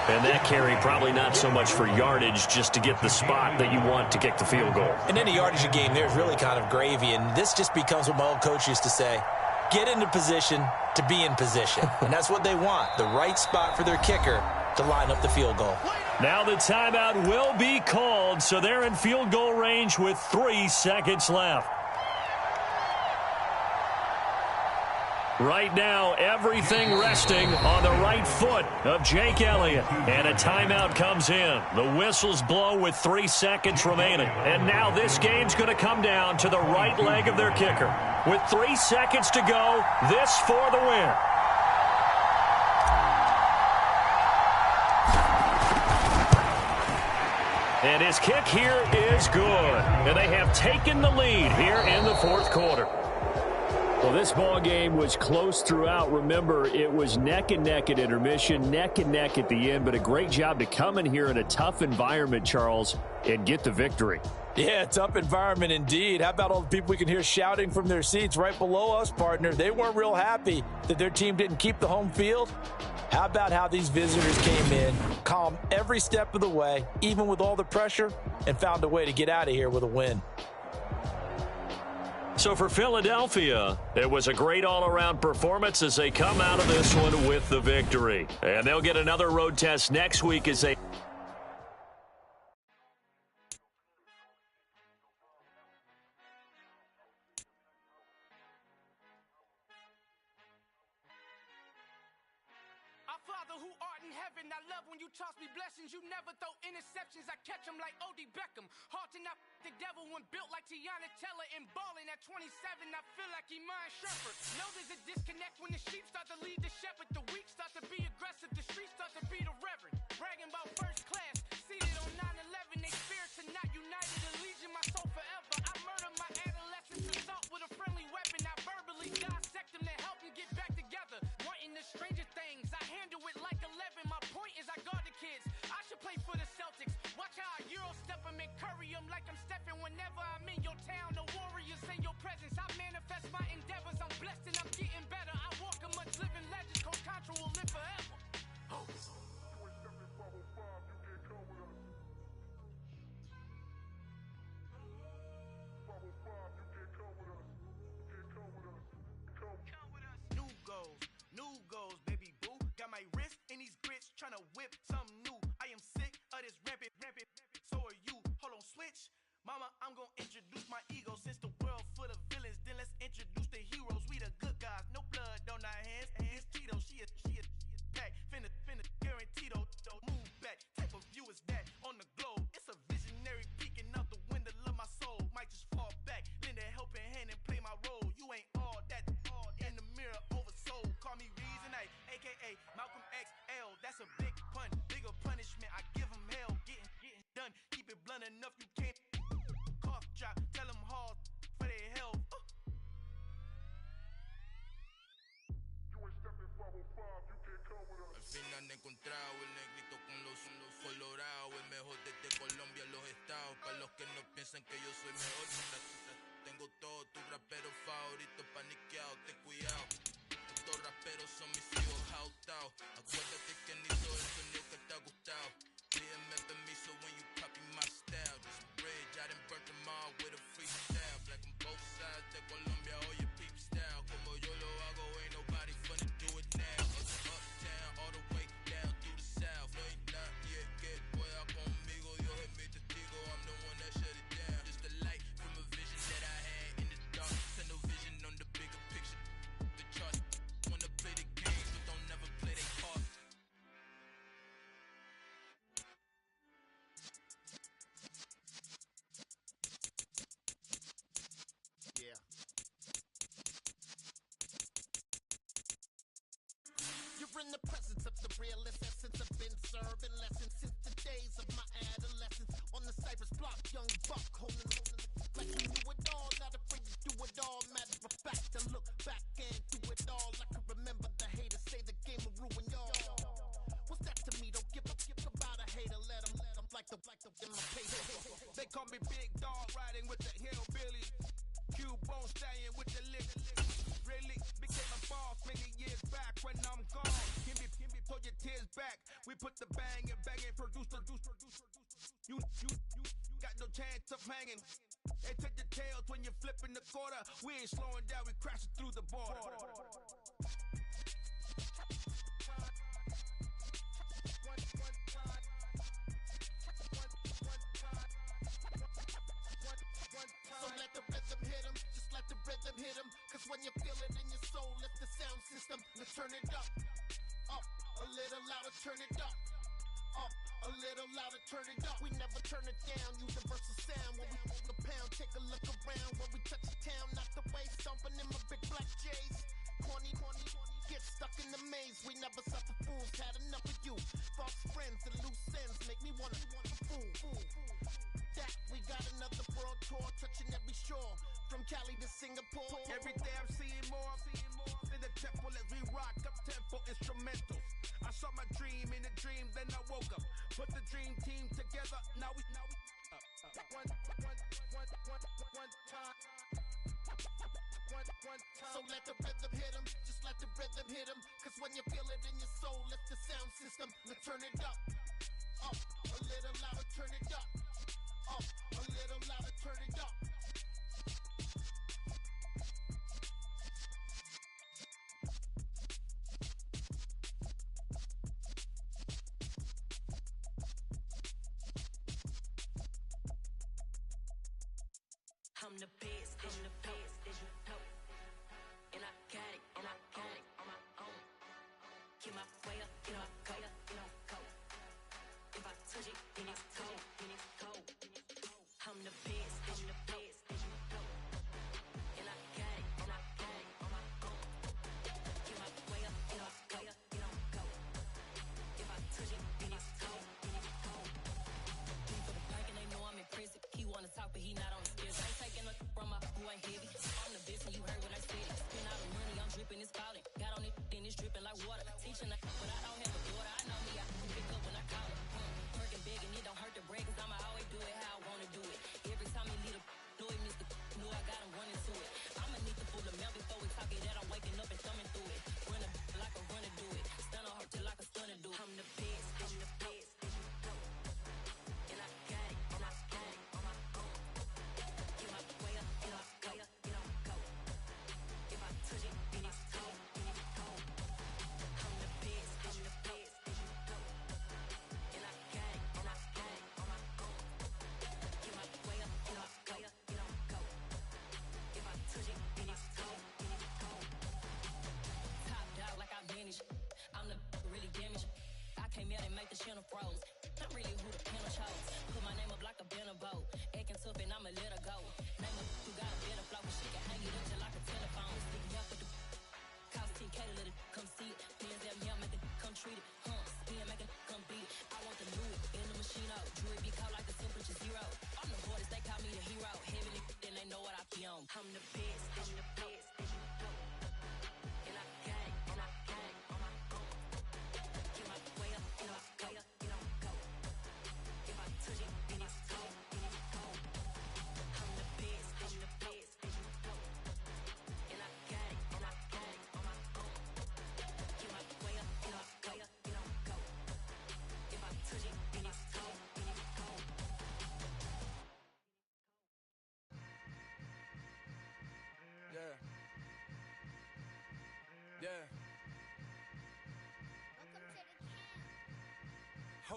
And that carry probably not so much for yardage, just to get the spot that you want to kick the field goal. And any yardage a game there is really kind of gravy, and this just becomes what my old coach used to say, get into position to be in position. And that's what they want, the right spot for their kicker to line up the field goal. Now the timeout will be called, so they're in field goal range with 3 seconds left. Right now, everything resting on the right foot of Jake Elliott. And a timeout comes in. The whistles blow with 3 seconds remaining. And now this game's going to come down to the right leg of their kicker. With 3 seconds to go, this for the win. And his kick here is good. And they have taken the lead here in the 4th quarter. Well, this ball game was close throughout. Remember, it was neck and neck at intermission, neck and neck at the end, but a great job to come in here in a tough environment, Charles, and get the victory. Yeah, tough environment indeed. How about all the people we can hear shouting from their seats right below us, partner? They weren't real happy that their team didn't keep the home field. How about how these visitors came in, calm every step of the way, even with all the pressure, and found a way to get out of here with a win. So for Philadelphia, it was a great all-around performance as they come out of this one with the victory. And they'll get another road test next week as they... Who art in heaven, I love when you toss me blessings. You never throw interceptions, I catch them like O.D. Beckham. Hard to knock the devil when built like Tiana Teller. And balling at 27, I feel like Iman Shumpert. Know there's a disconnect when the sheep start to lead the shepherd. The weak start to be aggressive, the streets start to be the reverend. Bragging about first class, seated on 9/11. They spirits are not united, allegiance my soul forever. I murder my adolescence, assault with a friendly weapon. I verbally dissect them to help them get back together. Wanting the stranger things, I handle it like 11. My point is I guard the kids. I should play for the Celtics. Watch how I Euro step them and curry them like I'm stepping. Whenever I'm in your town, the Warriors in your presence. I manifest my endeavors. I'm blessed and I'm getting better. I walk amongst living legends. Coach Contra will live forever. mejor desde Colombia a los estados. Para los que no piensan que yo soy mejor, tengo todo tu rapero favorito paniqueado, ten cuidado. Estos raperos son mis hijos jautados. Acuérdate que ni todo el sonido que te ha gustado. Pídeme permiso when you copy my style. This bridge, I done burnt them all with a freestyle. Black on both sides de Colombia, oye peep style. Como yo lo hago, ain't nobody finna do it now. Uptown, all the way down through the south. No hay nadie que pueda conmigo, Dios es mi testigo. I'm the one that shut it down. Just the light from a vision that I had in the dark. Send no vision on the bigger picture. The charts wanna play the game, but don't never play their part. Yeah. You're in the presence of the realest essence. I've been serving lessons since the days of my adolescence. On the Cypress block, young buck holding like you knew it all. Not afraid to do it all. Matter of fact, I look back and do it all. I can remember the haters say the game will ruin y'all. What's that to me? Don't give about a hater. Let them like the in my face. They call me Big Dog, riding with the hillbillies. Cubone staying with the lick. Really became a boss many years back when I'm gone. Give me, pull your tears back. We put the bang and produce. You got no chance of hanging. They take the tails when you're flipping the quarter. We ain't slowing down, we crashing through the border. So let the rhythm hit him, just let the rhythm hit him. Cause when you feel it in your soul, lift the sound system and turn it up. Up, a little louder, turn it up. Up, a little louder, turn it up. We never turn it down, universal sound. When we move the pound, take a look around. When we touch the town, not the way, stomping in my big black J's. Corny, get stuck in the maze. We never suffer fools, had enough of you. False friends and loose ends make me wanna fool. That we got another world tour, touching every shore, from Cali to Singapore. Every day I'm seeing more in the temple as we rock up tempo instrumentals. I saw my dream in a dream, then I woke up. Put the dream team together, now we one time. So let the rhythm hit him, just let the rhythm hit him. Cause when you feel it in your soul, lift the sound system and turn it up. Up, a little louder, turn it up. Up, a little louder, turn it up. I'm the best, as you know. And I got it on my own. Get my way up, get my go. If I touch it, then it's cold. I'm the best, as you know. And I got it on my own. Get my way up, get my go. If I touch it, then it's cold. For the park and they know I'm impressive. He wanna talk, but he not on the stairs. I ain't taking no from my who ain't heavy. I'm the best and you heard what I said. Spend all the money, I'm dripping, it's falling. Got on it, then it's dripping like water. Teaching but I don't have a daughter. I know me, I can pick up when I call her. Working big and it don't hurt to break, cause I'ma always do it how I wanna do it. Every time he lead a know it, Mr. Know I got him running to it. I'ma need to pull the mouth before we talk it that I'm waking up and thumbing through it. Run a like a runner do it. Stun on her till like a stunner do it. I'm the best, and I got it on my own. Get my way up, get my go. If I touch it, then it's cold. I'm the best, and I got it on my own. Get my way up, get my go. If I touch it, then it's cold. Top dog like I vanished. I'm the really damaged. I came out and make the channel froze. Not really who the panel chose. Put my name up like a banner boat. Acting tough and I'ma let her go. Name her who got a better flow. She can hang it up just like a telephone. Sticking up with the cost 10K to let it come see it. Pins at me, I make it come treat it. Spin, make it come beat it. I want the new in the machine out. Jewelry be cold like the temperature zero. I'm the hardest, they call me the hero. Heavy then they know what I be on. I'm the best, as you know. And I got it on my own. Get my way up, get my go. If I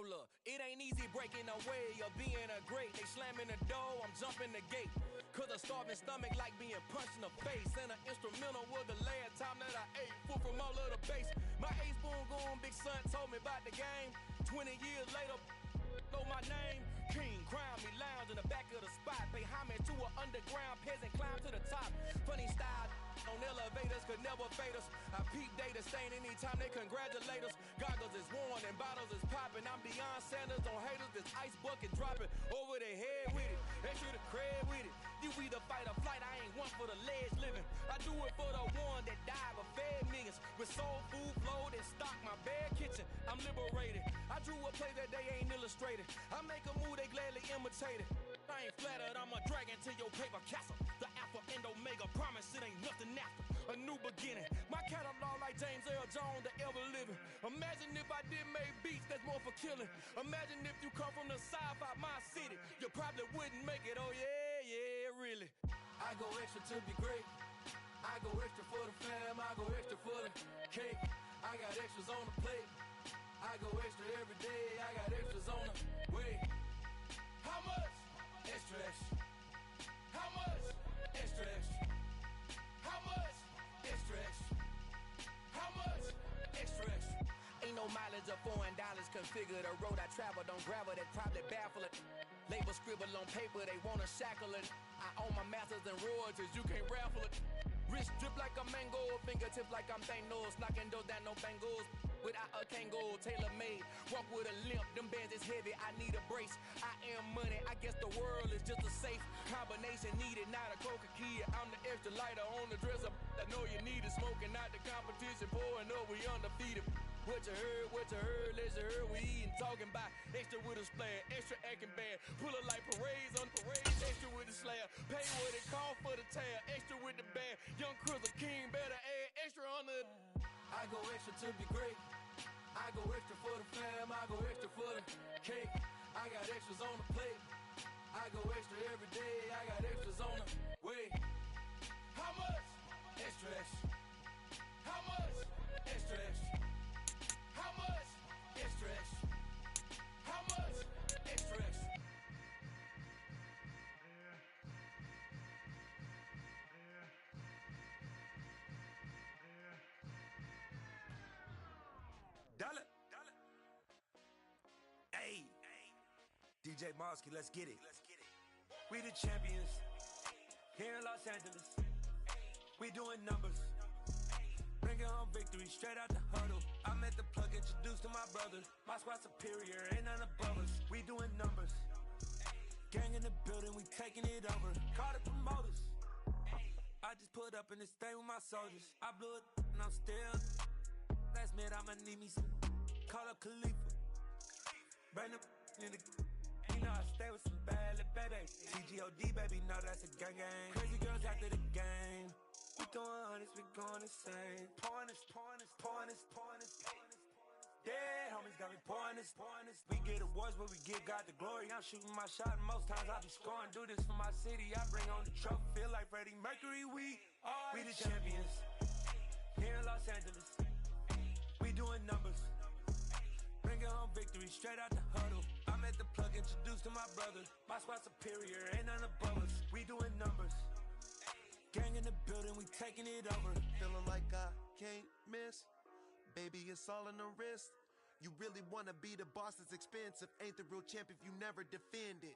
Hold up, it ain't easy breaking away or being a great. They slamming the door, I'm jumping the gate. Cause a starving stomach like being punched in the face. And an instrumental was the last time that I ate. Full from all of the bass. My ace boom goon, big son told me about the game. 20 years later, know my name. King, crown me, lounge in the back of the spot. Pay homage to an underground peasant, climb to the top. Funny style on elevators could never fade us. I peep data stain anytime they congratulate us. Goggles is worn and bottles is popping. I'm Deion Sanders on haters, this ice bucket dropping over their head with it. Extra the cred with it. You either fight or flight, I ain't one for the ledge living. I do it for the one that died but fed millions. With soul food flowed and stock my bare kitchen. I'm liberated. I drew a play that they ain't illustrated. I make a move, they gladly imitate it. I ain't flattered, I'm a dragon to your paper castle. The Alpha and Omega, promise it ain't nothing after. A new beginning. My catalog like James L. Jones, the ever living. Imagine if I did make beats that's more for killing. Imagine if you come from the south out my city. You probably wouldn't make it, oh yeah, really. I go extra to be great. I go extra for the fam, I go extra for the cake. I got extras on the plate. I go extra every day, I got extras on the way. How much? Extra, extra. How much? Extra, extra. How much? Extra, extra. How much? Extra, extra. Ain't no mileage of $4 configure the road I travel. Don't gravel that probably baffle it. Label scribble on paper, they wanna shackle it. I own my masters and royalties, you can't raffle it. Wrist drip like a mango, fingertips like I'm Thanos. Knocking those down, no bangles. Without a Kango, tailor-made. Walk with a limp, them bands is heavy, I need a brace. I am money, I guess the world is just a safe combination needed, not a coca key. I'm the extra lighter on the dresser. I know you need it, smoking out the competition, pouring up, we undefeated. What you heard, let's hear we eatin', talking about extra with a splash, extra acting bad. Pull it like parades on parades, extra with the slab. Pay what it cost for the tab, extra with the bag. Young Crystal King better add extra on the. I go extra to be great. I go extra for the fam, I go extra for the cake. I got extras on the plate. I go extra every day, I got extras on the way. How much? Extra, extra. How much? Extra, extra. How much? Extra, extra. How much? Extra, extra. Dollar. Hey. DJ Mosky, let's get it. We the champions. Here in Los Angeles. We doing numbers. Bringing home victory straight out the huddle. I'm at the plug, introduced to my brother. My squad superior, ain't none above us. We doing numbers. Gang in the building, we taking it over. Call the promoters. I just put up in this thing with my soldiers. I blew it and I'm still. Last minute, I'ma need me some. Call up Khalifa. Bring them in the. You know I stay with some bad little baby. TGOD, baby, know that's a gang gang. Crazy girls after the game. We throwing hundreds, we going insane. Pouring this. Dead homies got me pouring this. We get awards, but we give God the glory. I'm shooting my shot, and most times I be scoring. Do this for my city, I bring on the trophy. Feel like Freddie Mercury, we the champions. Here in Los Angeles, we doing numbers. Bringing home victory straight out the huddle. I'm at the plug, introduced to my brother. My squad superior, ain't none above us. We doing numbers. Gang in the building, we taking it over. Feeling like I can't miss. Baby, it's all in the wrist. You really wanna be the boss, it's expensive. Ain't the real champ if you never defend it.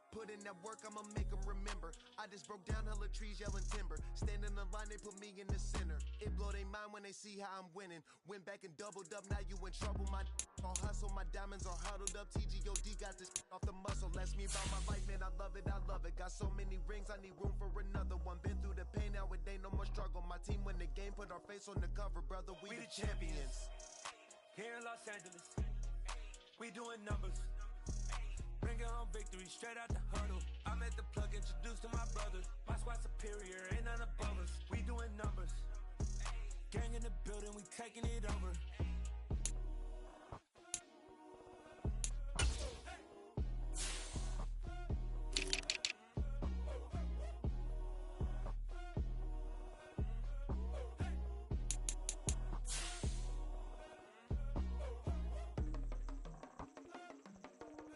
Put in that work, I'ma make them remember. I just broke down hella trees, yelling timber. Stand in the line, they put me in the center. It blow their mind when they see how I'm winning. Went back and doubled up, now you in trouble. My all hustle, my diamonds are huddled up. TGOD got this off the muscle. That's me about my life, man, I love it. Got so many rings, I need room for another one. Been through the pain, now it ain't no more struggle. My team win the game, put our face on the cover, brother. We the champions. Here in Los Angeles, we doing numbers. Bringing home victory straight out the huddle. I'm at the plug, introduced to my brother. My squad superior, ain't none above us. We doing numbers. Gang in the building, we taking it over.